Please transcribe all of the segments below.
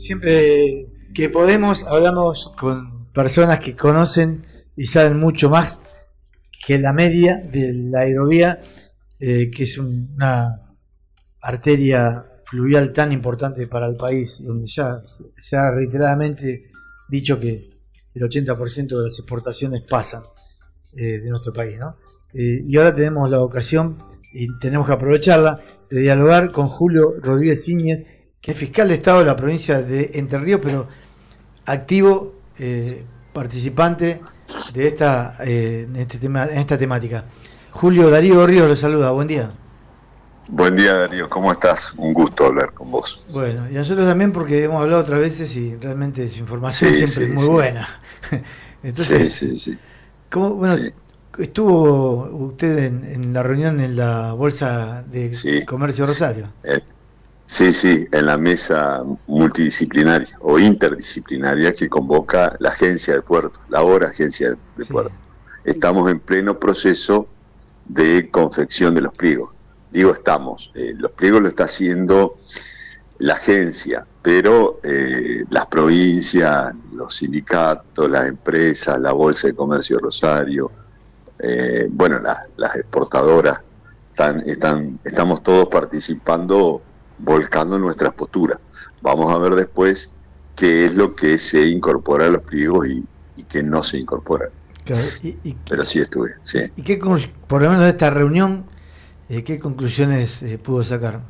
Siempre que podemos hablamos con personas que conocen y saben mucho más que la media de la aerovía, que es una arteria fluvial tan importante para el país, donde ya se ha reiteradamente dicho que el 80% de las exportaciones pasan de nuestro país, ¿no? Y ahora tenemos la ocasión, y tenemos que aprovecharla, de dialogar con Julio Rodríguez Íñez, que es fiscal de Estado de la provincia de Entre Ríos, pero activo participante de en esta temática. Julio, Darío Ríos lo saluda, buen día. Buen día, Darío, ¿cómo estás? Un gusto hablar con vos. Bueno, y nosotros también, porque hemos hablado otras veces y realmente su información siempre es muy buena. Entonces, sí. ¿cómo, bueno, sí. Estuvo usted en la reunión en la Bolsa de Comercio Rosario? Sí, en la mesa multidisciplinaria o interdisciplinaria que convoca la agencia de puerto, la ahora agencia de puerto. Estamos en pleno proceso de confección de los pliegos. Digo los pliegos lo está haciendo la agencia, pero las provincias, los sindicatos, las empresas, la Bolsa de Comercio Rosario, las exportadoras, estamos todos participando, volcando nuestras posturas. Vamos a ver después qué es lo que se incorpora a los pliegos y qué no se incorpora. Claro, pero sí estuve, sí. ¿Y qué, por lo menos de esta reunión, qué conclusiones pudo sacar?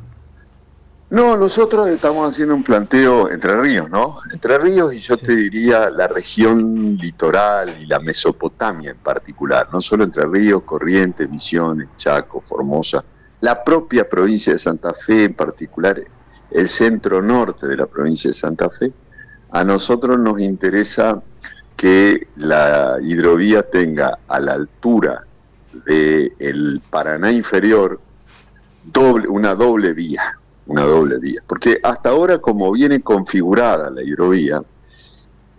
No, nosotros estamos haciendo un planteo Entre Ríos, ¿no? Entre Ríos y yo te diría la región litoral y la Mesopotamia en particular, no solo Entre Ríos, Corrientes, Misiones, Chaco, Formosa, la propia provincia de Santa Fe en particular, el centro norte de la provincia de Santa Fe. A nosotros nos interesa que la hidrovía tenga a la altura del Paraná inferior una doble vía, porque hasta ahora, como viene configurada la hidrovía,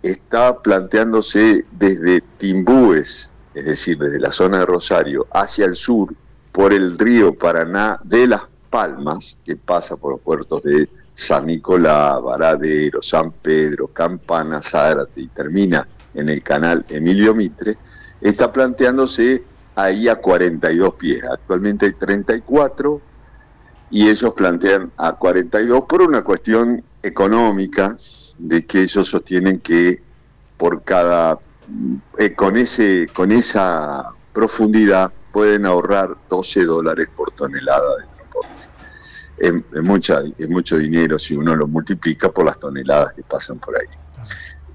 está planteándose desde Timbúes, es decir, desde la zona de Rosario, hacia el sur, por el río Paraná de Las Palmas, que pasa por los puertos de San Nicolás, Varadero, San Pedro, Campana, Zárate, y termina en el canal Emilio Mitre, está planteándose ahí a 42 pies. Actualmente hay 34, y ellos plantean a 42 por una cuestión económica, de que ellos sostienen que por cada con esa profundidad pueden ahorrar $12 por tonelada de transporte. Es mucho dinero si uno lo multiplica por las toneladas que pasan por ahí.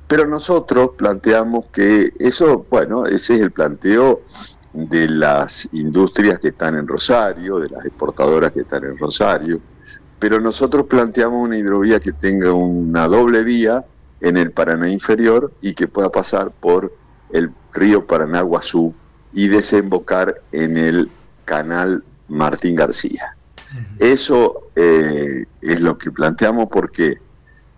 Pero nosotros planteamos que ese es el planteo de las industrias que están en Rosario, de las exportadoras que están en Rosario, pero nosotros planteamos una hidrovía que tenga una doble vía en el Paraná inferior y que pueda pasar por el río Paraná-Guazú y desembocar en el canal Martín García. Eso es lo que planteamos. ¿Por qué?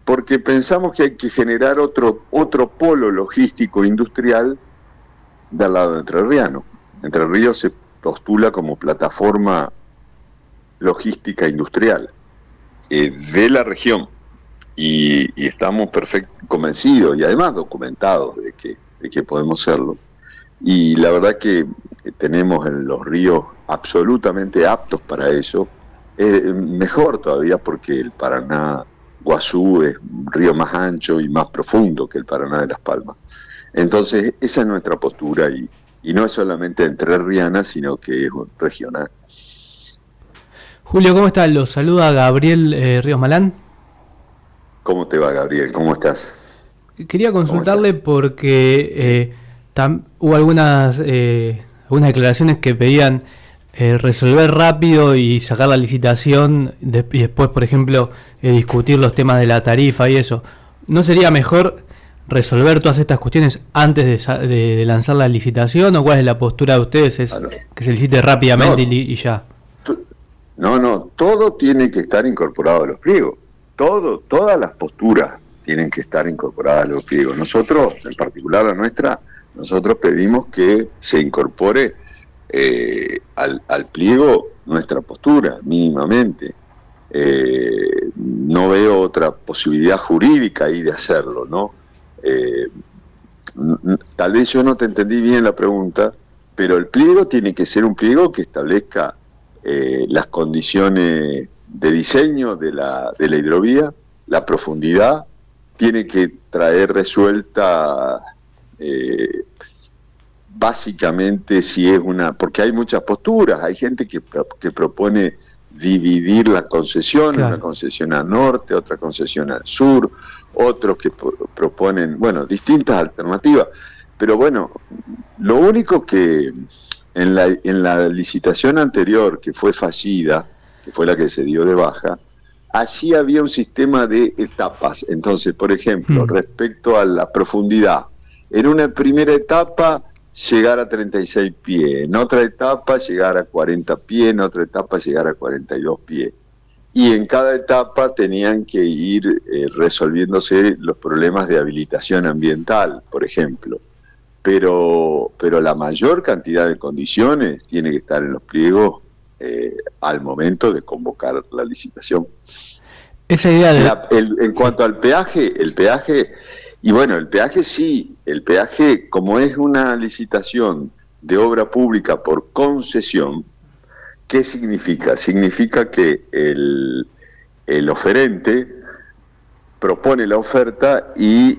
Porque pensamos que hay que generar otro polo logístico industrial del lado entrerriano. Entre Ríos se postula como plataforma logística industrial de la región, y estamos convencidos y además documentados de que podemos serlo. Y la verdad que tenemos en los ríos absolutamente aptos para eso. Mejor todavía porque el Paraná Guazú es un río más ancho y más profundo que el Paraná de Las Palmas. Entonces esa es nuestra postura, y no es solamente entrerriana, sino que es regional. Julio, ¿cómo estás? Lo saluda Gabriel Ríos Malán. ¿Cómo te va, Gabriel? ¿Cómo estás? Quería consultarle porque hubo algunas declaraciones que pedían resolver rápido y sacar la licitación y después, por ejemplo, discutir los temas de la tarifa y eso. ¿No sería mejor resolver todas estas cuestiones antes de lanzar la licitación, o cuál es la postura de ustedes? ¿Es que se licite rápidamente y ya? No, todo tiene que estar incorporado a los pliegos. Todas las posturas tienen que estar incorporadas a los pliegos. Nosotros, en particular la nuestra, nosotros pedimos que se incorpore al pliego nuestra postura, mínimamente. no veo otra posibilidad jurídica ahí de hacerlo, ¿no? Tal vez yo no te entendí bien la pregunta, pero el pliego tiene que ser un pliego que establezca las condiciones de diseño de la hidrovía, la profundidad, tiene que traer resuelta básicamente si es porque hay muchas posturas, hay gente que propone dividir la concesión, claro, una concesión al norte, otra concesión al sur, otros que proponen, bueno, distintas alternativas, pero bueno, lo único que en la licitación anterior, que fue fallida, que fue la que se dio de baja, allí había un sistema de etapas. Entonces, por ejemplo, respecto a la profundidad, en una primera etapa llegar a 36 pies, en otra etapa llegar a 40 pies, en otra etapa llegar a 42 pies. Y en cada etapa tenían que ir resolviéndose los problemas de habilitación ambiental, por ejemplo. Pero la mayor cantidad de condiciones tiene que estar en los pliegos al momento de convocar la licitación. Esa idea de... En cuanto al peaje, y bueno, el peaje sí, el peaje, como es una licitación de obra pública por concesión, ¿qué significa? Significa que el oferente propone la oferta y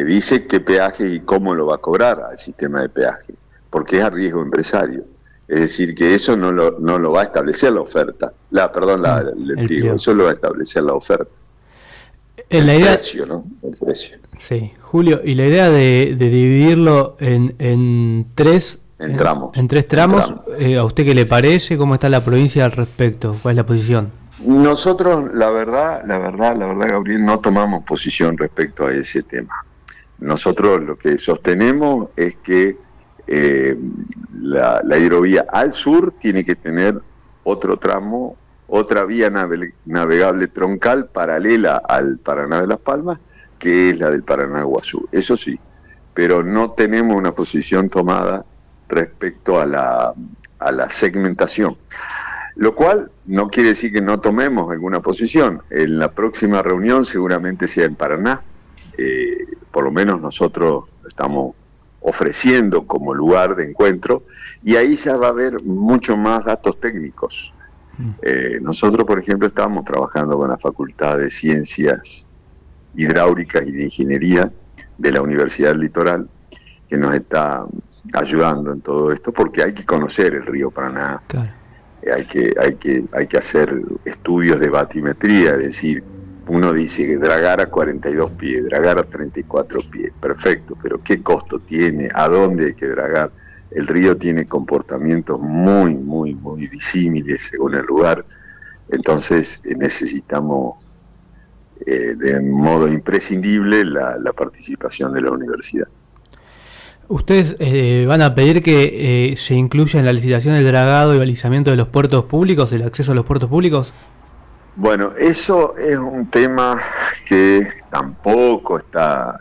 dice qué peaje y cómo lo va a cobrar al sistema de peaje, porque es a riesgo empresario. Es decir, que eso no lo va a establecer la oferta, el pliego, eso lo va a establecer la oferta. El precio, ¿no? El precio. Sí, Julio, y la idea de dividirlo en tres tramos. En tres tramos, ¿a usted qué le parece? ¿Cómo está la provincia al respecto? ¿Cuál es la posición? Nosotros, la verdad, Gabriel, no tomamos posición respecto a ese tema. Nosotros lo que sostenemos es que la hidrovía al sur tiene que tener otro tramo, otra vía navegable troncal paralela al Paraná de Las Palmas, que es la del Paraná-Iguazú. Eso sí, pero no tenemos una posición tomada respecto a la segmentación. Lo cual no quiere decir que no tomemos alguna posición. En la próxima reunión seguramente sea en Paraná. Por lo menos nosotros estamos ofreciendo como lugar de encuentro, y ahí ya va a haber mucho más datos técnicos. Nosotros, por ejemplo, estamos trabajando con la Facultad de Ciencias Hidráulicas y de Ingeniería de la Universidad del Litoral, que nos está ayudando en todo esto, porque hay que conocer el río Paraná. Claro. Hay que hacer estudios de batimetría, es decir, uno dice que dragar a 42 pies, dragar a 34 pies, perfecto, pero ¿qué costo tiene? ¿A dónde hay que dragar? El río tiene comportamientos muy, muy, muy disímiles según el lugar, entonces necesitamos de modo imprescindible la participación de la universidad. ¿Ustedes van a pedir que se incluya en la licitación el dragado y balizamiento de los puertos públicos, el acceso a los puertos públicos? Bueno, eso es un tema que tampoco está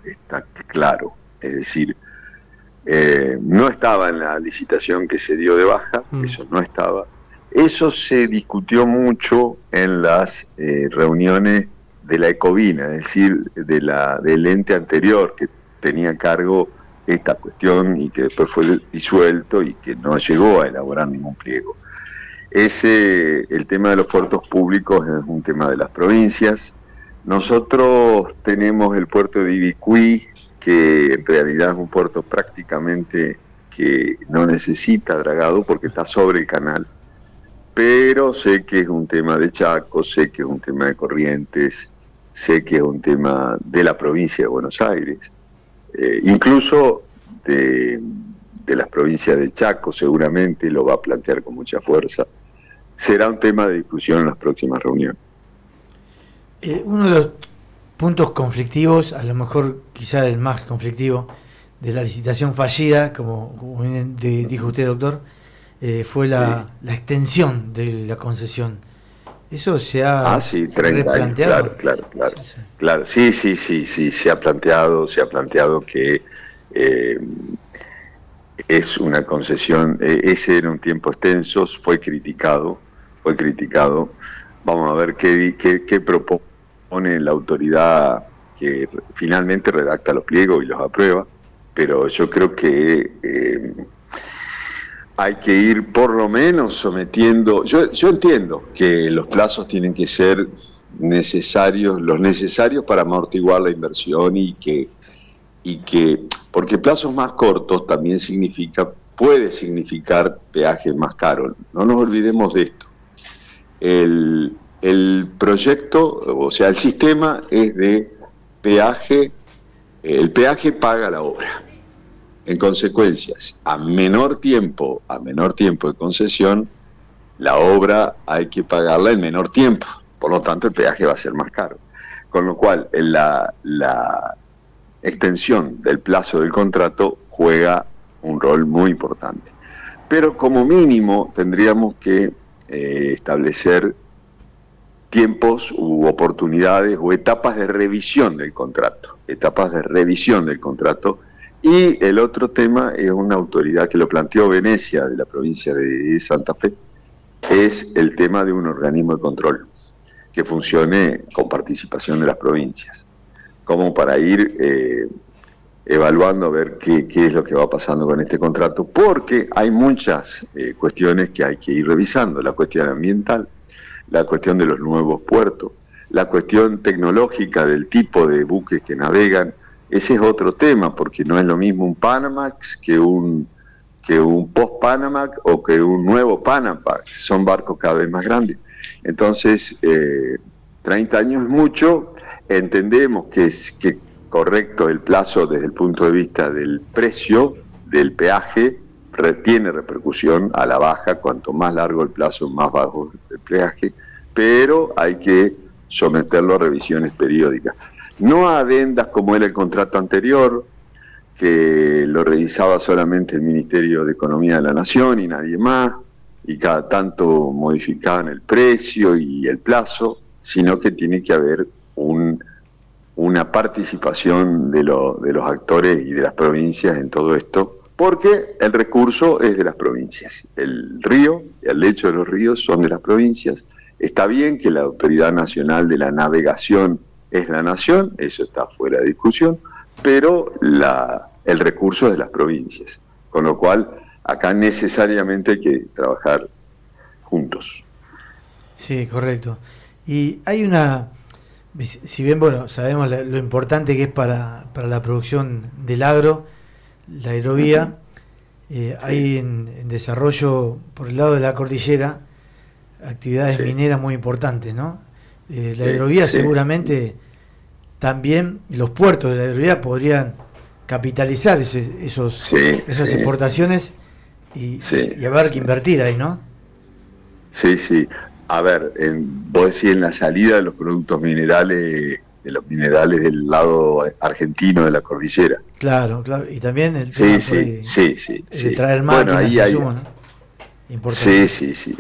claro. Es decir, no estaba en la licitación que se dio de baja, eso no estaba. Eso se discutió mucho en las reuniones de la Ecovina, es decir, del ente anterior que tenía a cargo esta cuestión y que después fue disuelto y que no llegó a elaborar ningún pliego. El tema de los puertos públicos es un tema de las provincias. Nosotros tenemos el puerto de Ibicuí, que en realidad es un puerto prácticamente que no necesita dragado porque está sobre el canal, pero sé que es un tema de Chaco, sé que es un tema de Corrientes, sé que es un tema de la provincia de Buenos Aires, incluso de las provincias de Chaco seguramente lo va a plantear con mucha fuerza. Será un tema de discusión en las próximas reuniones. Uno de los puntos conflictivos, a lo mejor quizá el más conflictivo de la licitación fallida, como bien dijo usted, doctor, fue la extensión de la concesión. ¿Eso se ha replanteado? Claro, sí, se ha planteado que es una concesión, ese era un tiempo extenso, fue criticado. Vamos a ver qué propone pone la autoridad que finalmente redacta los pliegos y los aprueba, pero yo creo que hay que ir por lo menos sometiendo. Yo entiendo que los plazos tienen que ser los necesarios para amortiguar la inversión y que porque plazos más cortos también puede significar peajes más caros. No nos olvidemos de esto. El proyecto, o sea, el sistema es de peaje, el peaje paga la obra. En consecuencia, a menor tiempo de concesión, la obra hay que pagarla en menor tiempo. Por lo tanto, el peaje va a ser más caro. Con lo cual, la extensión del plazo del contrato juega un rol muy importante. Pero como mínimo tendríamos que establecer tiempos u oportunidades o etapas de revisión del contrato. Y el otro tema es una autoridad que lo planteó Venecia, de la provincia de Santa Fe, es el tema de un organismo de control que funcione con participación de las provincias, como para ir evaluando a ver qué es lo que va pasando con este contrato, porque hay muchas cuestiones que hay que ir revisando: la cuestión ambiental, la cuestión de los nuevos puertos, la cuestión tecnológica del tipo de buques que navegan. Ese es otro tema, porque no es lo mismo un Panamax que un post-Panamax o que un nuevo Panamax. Son barcos cada vez más grandes. Entonces, 30 años es mucho. Entendemos que es correcto el plazo desde el punto de vista del precio del peaje, tiene repercusión a la baja. Cuanto más largo el plazo, más bajo el peaje, pero hay que someterlo a revisiones periódicas. No a adendas como era el contrato anterior, que lo revisaba solamente el Ministerio de Economía de la Nación y nadie más, y cada tanto modificaban el precio y el plazo, sino que tiene que haber una participación de los actores y de las provincias en todo esto, porque el recurso es de las provincias. El río, el lecho de los ríos son de las provincias. Está bien que la Autoridad Nacional de la Navegación es la nación, eso está fuera de discusión, pero el recurso es de las provincias, con lo cual acá necesariamente hay que trabajar juntos. Sí, correcto. Y hay si bien, bueno, sabemos lo importante que es para la producción del agro, la aerovía, hay en desarrollo por el lado de la cordillera actividades mineras muy importantes, ¿no? La aerovía seguramente también, los puertos de la aerovía podrían capitalizar esas exportaciones y haber que invertir ahí, ¿no? Sí. A ver, vos decís en la salida de los productos minerales, del lado argentino de la cordillera. Claro, y también el tema de traer máquinas y insumos, ¿no? Importante. Sí.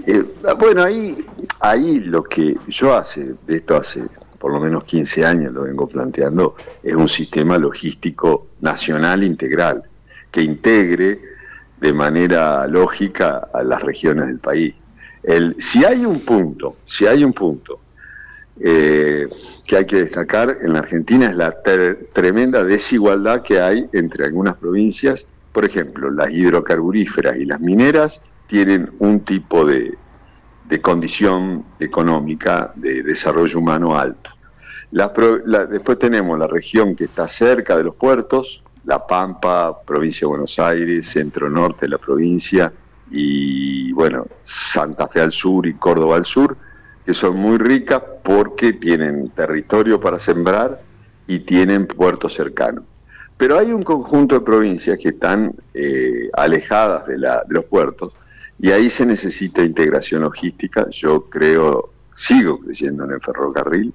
Bueno, ahí lo que yo hace por lo menos 15 años lo vengo planteando, es un sistema logístico nacional integral, que integre de manera lógica a las regiones del país. Si hay un punto que hay que destacar en la Argentina, es la tremenda desigualdad que hay entre algunas provincias. Por ejemplo, las hidrocarburíferas y las mineras tienen un tipo de condición económica, de desarrollo humano alto. Después tenemos la región que está cerca de los puertos, La Pampa, provincia de Buenos Aires, centro-norte de la provincia, y bueno, Santa Fe al sur y Córdoba al sur, que son muy ricas porque tienen territorio para sembrar y tienen puertos cercanos. Pero hay un conjunto de provincias que están alejadas de los puertos, y ahí se necesita integración logística. Yo sigo creyendo en el ferrocarril,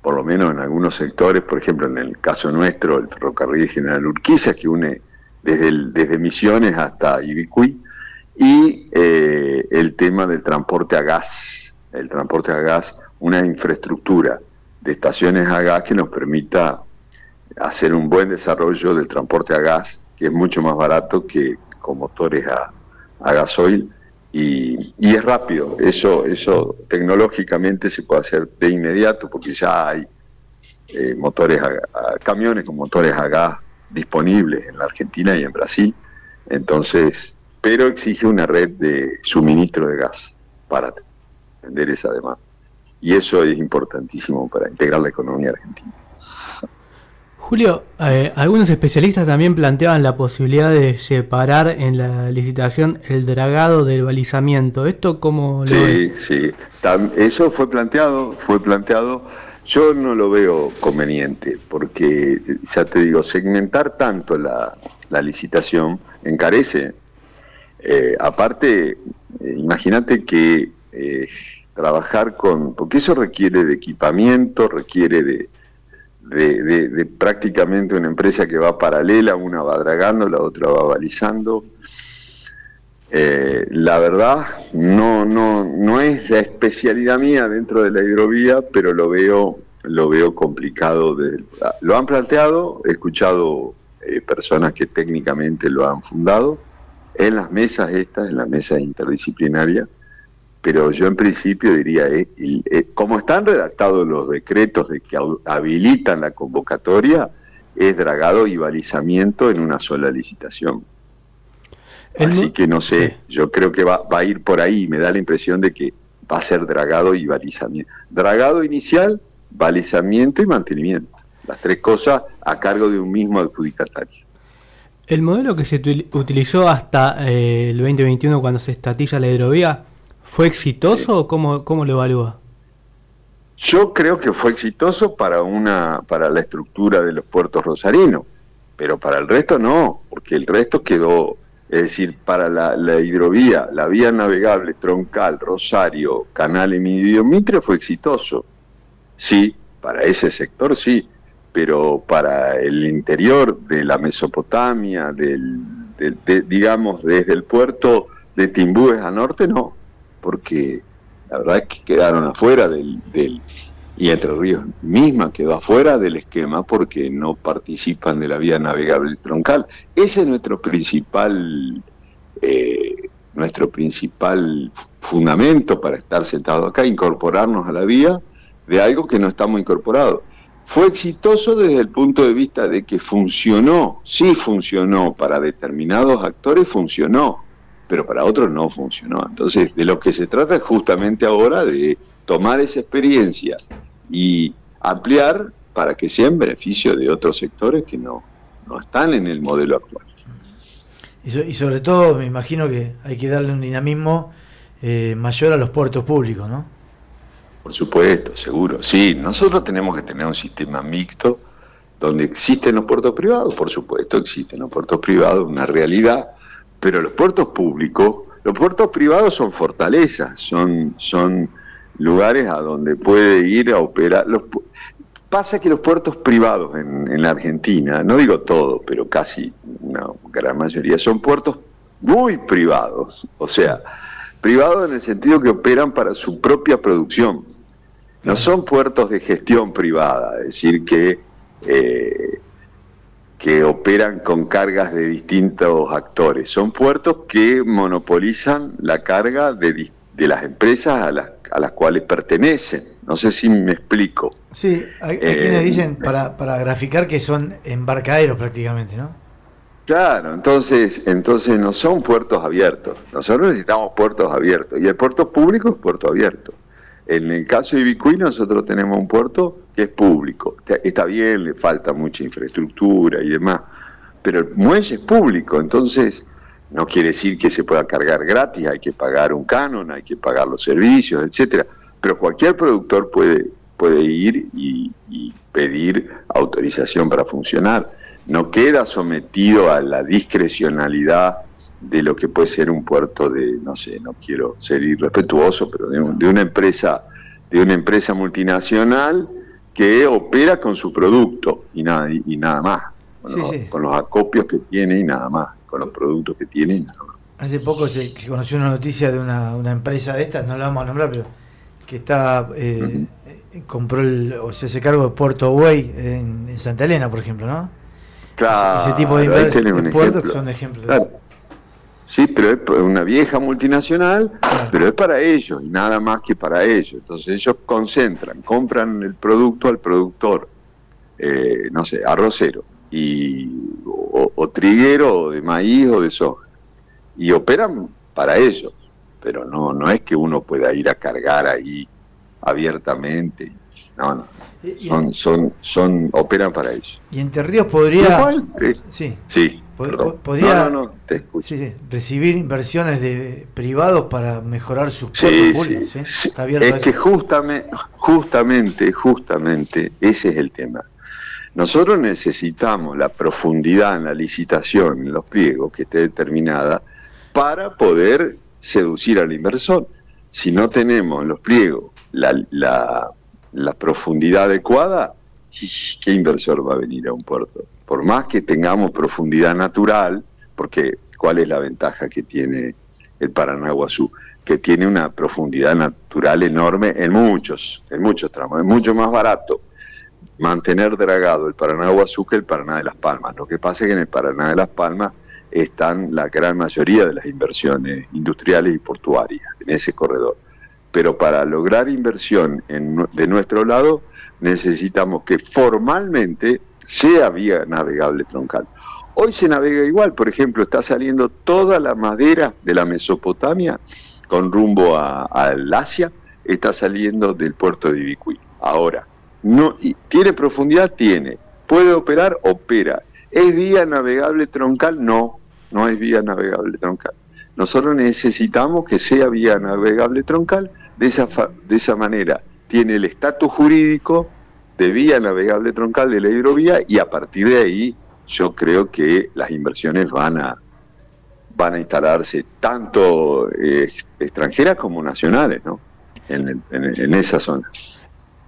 por lo menos en algunos sectores. Por ejemplo, en el caso nuestro, el ferrocarril General Urquiza, que une desde Misiones hasta Ibicuí, y el tema del transporte a gas. El transporte a gas, una infraestructura de estaciones a gas que nos permita hacer un buen desarrollo del transporte a gas, que es mucho más barato que con motores a gasoil, y es rápido. Eso tecnológicamente se puede hacer de inmediato, porque ya hay camiones con motores a gas disponibles en la Argentina y en Brasil. Entonces, pero exige una red de suministro de gas para atender esa demanda. Y eso es importantísimo para integrar la economía argentina. Julio, algunos especialistas también planteaban la posibilidad de separar en la licitación el dragado del balizamiento. ¿Esto cómo lo ves? Sí, eso fue planteado. Yo no lo veo conveniente, porque, ya te digo, segmentar tanto la licitación encarece. Aparte, imagínate que trabajar porque eso requiere de equipamiento, requiere de prácticamente una empresa que va paralela, una va dragando, la otra va balizando. La verdad, no es la especialidad mía dentro de la hidrovía, pero lo veo complicado. Lo han planteado, he escuchado personas que técnicamente lo han fundado en las mesas en la mesa interdisciplinaria, pero yo en principio diría, como están redactados los decretos de que habilitan la convocatoria, es dragado y balizamiento en una sola licitación. Así que no sé, yo creo que va a ir por ahí, me da la impresión de que va a ser dragado y balizamiento. Dragado inicial, balizamiento y mantenimiento. Las tres cosas a cargo de un mismo adjudicatario. ¿El modelo que se utilizó hasta el 2021 cuando se estatiza la hidrovía fue exitoso o cómo lo evalúa? Yo creo que fue exitoso para la estructura de los puertos rosarinos, pero para el resto no, porque el resto quedó, es decir, para la hidrovía, la vía navegable troncal, Rosario, Canal Emilio Mitre fue exitoso. Sí, para ese sector sí, pero para el interior de la Mesopotamia, digamos, desde el puerto de Timbúes a norte, no, porque la verdad es que quedaron afuera y Entre Ríos misma quedó afuera del esquema porque no participan de la vía navegable troncal. Ese es nuestro principal fundamento para estar sentado acá, incorporarnos a la vía de algo que no estamos incorporados. Fue exitoso desde el punto de vista de que funcionó, sí funcionó, para determinados actores funcionó, pero para otros no funcionó. Entonces, de lo que se trata es justamente ahora de tomar esa experiencia y ampliar para que sea en beneficio de otros sectores que no están en el modelo actual. Y sobre todo, me imagino que hay que darle un dinamismo mayor a los puertos públicos, ¿no? Por supuesto, seguro. Sí, nosotros tenemos que tener un sistema mixto donde existen los puertos privados, por supuesto, existen los puertos privados, una realidad, pero los puertos privados son fortalezas, son lugares a donde puede ir a operar. Pasa que los puertos privados en la Argentina, no digo todo, pero casi una gran mayoría, son puertos muy privados, o sea, privados en el sentido que operan para su propia producción. No son puertos de gestión privada, es decir, que operan con cargas de distintos actores. Son puertos que monopolizan la carga de las empresas a las cuales pertenecen. No sé si me explico. Sí, hay quienes dicen, para graficar, que son embarcaderos prácticamente, ¿no? Claro, entonces no son puertos abiertos. Nosotros necesitamos puertos abiertos. Y el puerto público es puerto abierto. En el caso de Ibicuí nosotros tenemos un puerto que es público. Está bien, le falta mucha infraestructura y demás, pero el muelle es público, entonces no quiere decir que se pueda cargar gratis, hay que pagar un canon, hay que pagar los servicios, etcétera. Pero cualquier productor puede ir y pedir autorización para funcionar. No queda sometido a la discrecionalidad de lo que puede ser un puerto no quiero ser irrespetuoso, pero de una empresa multinacional que opera con su producto y nada más, con los acopios que tiene y nada más, con los productos que tiene y nada más. Hace poco se conoció una noticia de una empresa de estas, no la vamos a nombrar, pero que está compró se hace cargo de Puerto Buey en Santa Elena, por ejemplo, ¿no? Claro, ese tipo de puertos que son ejemplos. Claro. Sí, pero es una vieja multinacional, claro, pero es para ellos y nada más que para ellos. Entonces ellos compran el producto al productor no sé, arrocero, o triguero, o de maíz, o de soja, y operan para ellos, pero no es que uno pueda ir a cargar ahí abiertamente, no. Operan para ellos. Y Entre Ríos podría... Sí. Podría te escucho. Recibir inversiones de privados para mejorar su Sí. Está abierto. Es que justamente ese es el tema. Nosotros necesitamos la profundidad en la licitación, en los pliegos, que esté determinada para poder seducir al inversor. Si no tenemos en los pliegos la profundidad adecuada, ¿qué inversor va a venir a un puerto? Por más que tengamos profundidad natural, porque ¿cuál es la ventaja que tiene el Paranaguazú? Que tiene una profundidad natural enorme en muchos tramos. Es mucho más barato mantener dragado el Paranaguazú que el Paraná de Las Palmas. Lo que pasa es que en el Paraná de Las Palmas están la gran mayoría de las inversiones industriales y portuarias en ese corredor. Pero para lograr inversión de nuestro lado, necesitamos que formalmente sea vía navegable troncal. Hoy se navega igual, por ejemplo, está saliendo toda la madera de la Mesopotamia con rumbo al Asia, está saliendo del puerto de Ibicuí. Ahora, ¿tiene profundidad? Tiene. ¿Puede operar? Opera. ¿Es vía navegable troncal? No es vía navegable troncal. Nosotros necesitamos que sea vía navegable troncal. De esa manera tiene el estatus jurídico de vía navegable troncal de la hidrovía, y a partir de ahí yo creo que las inversiones van a instalarse tanto extranjeras como nacionales, ¿no? En esa zona.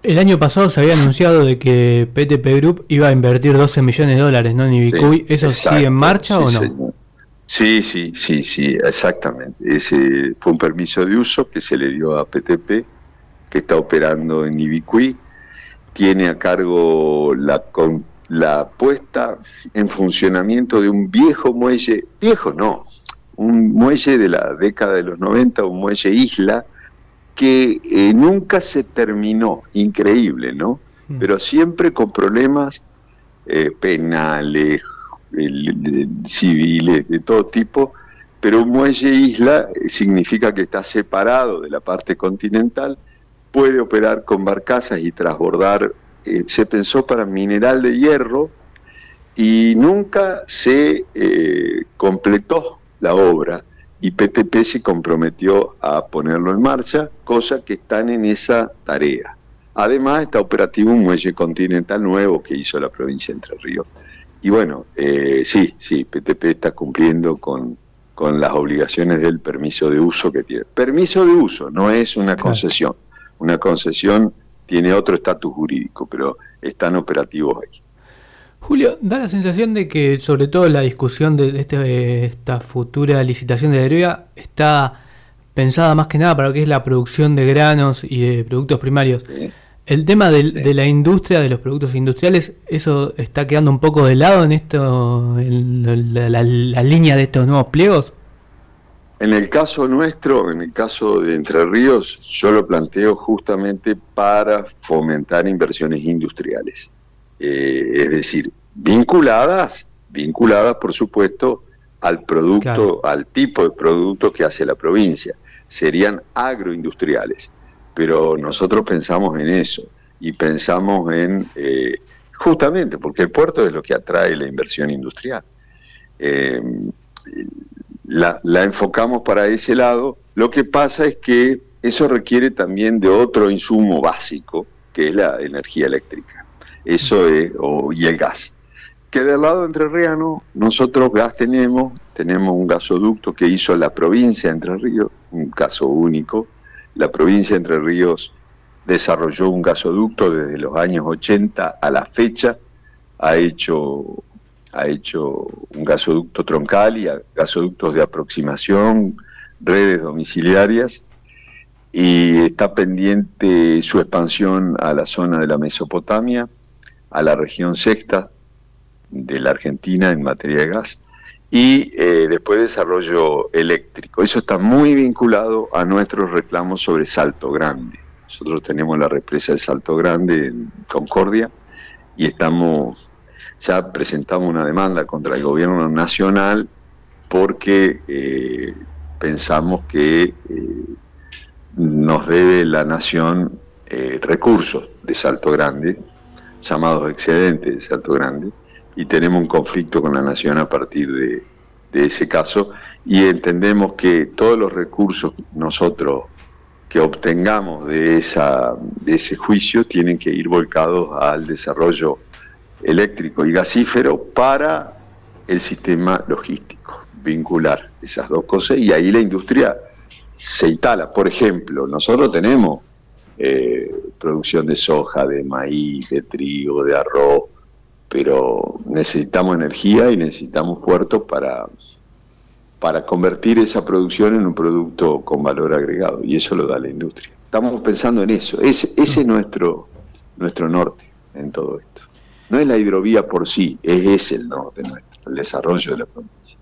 El año pasado se había anunciado de que PTP Group iba a invertir $12 millones, ¿no? En Ibicuy. Sí, ¿eso exacto, sigue en marcha o no? Señor. Sí, exactamente. Ese fue un permiso de uso que se le dio a PTP, que está operando en Ibicuí. Tiene a cargo la puesta en funcionamiento de un viejo muelle, un muelle de la década de los 90, un muelle isla, que nunca se terminó, increíble, ¿no? Pero siempre con problemas penales, civiles, de todo tipo, pero un muelle isla significa que está separado de la parte continental, puede operar con barcazas y transbordar, se pensó para mineral de hierro, y nunca se completó la obra, y PTP se comprometió a ponerlo en marcha, cosa que están en esa tarea. Además está operativo un muelle continental nuevo que hizo la provincia de Entre Ríos. Y bueno, sí, PTP está cumpliendo con las obligaciones del permiso de uso que tiene. Permiso de uso, no es una concesión. Una concesión tiene otro estatus jurídico, pero están operativos ahí. Julio, da la sensación de que sobre todo la discusión de esta futura licitación de la hidrovía está pensada más que nada para lo que es la producción de granos y de productos primarios. Sí. El tema de la industria, de los productos industriales, ¿eso está quedando un poco de lado en la línea de estos nuevos pliegos? En el caso nuestro, en el caso de Entre Ríos, yo lo planteo justamente para fomentar inversiones industriales. Es decir, vinculadas por supuesto al producto, claro, al tipo de producto que hace la provincia. Serían agroindustriales, pero nosotros pensamos en eso, y pensamos en, justamente porque el puerto es lo que atrae la inversión industrial. La enfocamos para ese lado. Lo que pasa es que eso requiere también de otro insumo básico, que es la energía eléctrica. Eso es, y el gas. Que del lado entrerriano, nosotros gas tenemos un gasoducto que hizo la provincia de Entre Ríos, un caso único. La provincia de Entre Ríos desarrolló un gasoducto desde los años 80 a la fecha, ha hecho un gasoducto troncal y gasoductos de aproximación, redes domiciliarias, y está pendiente su expansión a la zona de la Mesopotamia, a la región sexta de la Argentina en materia de gas, y después desarrollo eléctrico. Eso está muy vinculado a nuestros reclamos sobre Salto Grande. Nosotros tenemos la represa de Salto Grande en Concordia, y ya presentamos una demanda contra el gobierno nacional porque pensamos que nos debe la nación recursos de Salto Grande, llamados excedentes de Salto Grande, y tenemos un conflicto con la nación a partir de ese caso, y entendemos que todos los recursos nosotros que obtengamos de ese juicio tienen que ir volcados al desarrollo eléctrico y gasífero para el sistema logístico, vincular esas dos cosas, y ahí la industria se instala. Por ejemplo, nosotros tenemos producción de soja, de maíz, de trigo, de arroz, pero necesitamos energía y necesitamos puertos para convertir esa producción en un producto con valor agregado, y eso lo da la industria. Estamos pensando en eso, ese es nuestro norte en todo esto. No es la hidrovía por sí, es el norte nuestro, el desarrollo de la provincia.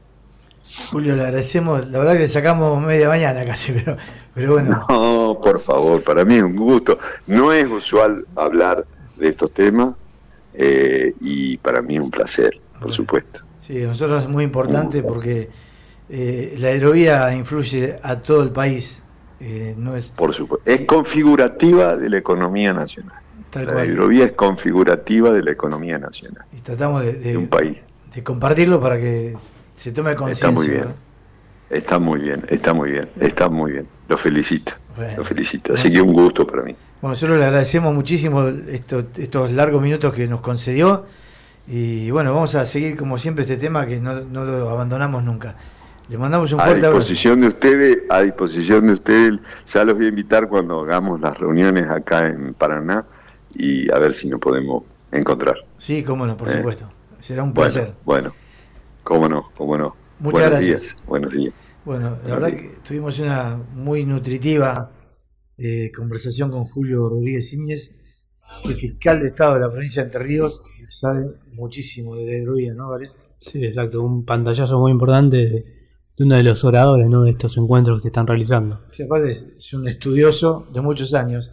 Julio, le agradecemos, la verdad que le sacamos media mañana casi, pero bueno. No, por favor, para mí es un gusto. No es usual hablar de estos temas y para mí es un placer, por supuesto. Sí, a nosotros es muy importante porque la hidrovía influye a todo el país. No es, por supuesto, es configurativa de la economía nacional. La hidrovía es configurativa de la economía nacional. Y tratamos de un país. De compartirlo para que se tome conciencia. Está muy bien, ¿no? Está muy bien. Lo felicito. Bueno, lo felicito. Así que un gusto para mí. Bueno, nosotros le agradecemos muchísimo estos largos minutos que nos concedió. Y bueno, vamos a seguir como siempre este tema que no lo abandonamos nunca. Le mandamos un fuerte abrazo. A disposición de ustedes, ya los voy a invitar cuando hagamos las reuniones acá en Paraná y a ver si nos podemos encontrar. Sí, cómo no, por supuesto. Será un placer. Bueno, cómo no. Muchas gracias. Buenos días. Bueno, la verdad que tuvimos una muy nutritiva conversación con Julio Rodríguez Íñez, el fiscal de Estado de la provincia de Entre Ríos, que sabe muchísimo de la hidrovía, ¿no, Gabriel? Sí, exacto, un pantallazo muy importante de uno de los oradores, ¿no?, de estos encuentros que se están realizando. Sí, aparte es un estudioso de muchos años.